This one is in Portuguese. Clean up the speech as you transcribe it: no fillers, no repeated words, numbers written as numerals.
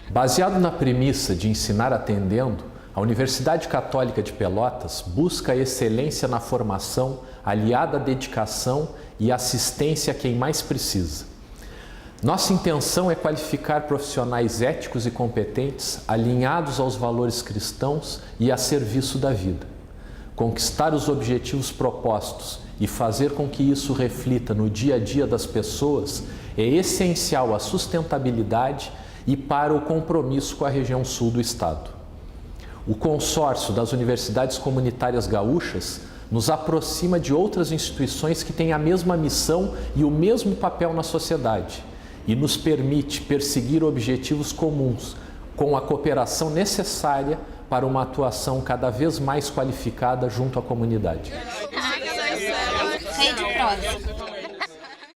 Baseado na premissa de ensinar atendendo, a Universidade Católica de Pelotas busca a excelência na formação, aliada à dedicação e assistência a quem mais precisa. Nossa intenção é qualificar profissionais éticos e competentes, alinhados aos valores cristãos e a serviço da vida. Conquistar os objetivos propostos e fazer com que isso reflita no dia a dia das pessoas é essencial à sustentabilidade e para o compromisso com a região sul do estado. O consórcio das universidades comunitárias gaúchas nos aproxima de outras instituições que têm a mesma missão e o mesmo papel na sociedade e nos permite perseguir objetivos comuns com a cooperação necessária para uma atuação cada vez mais qualificada junto à comunidade. Rede Prós.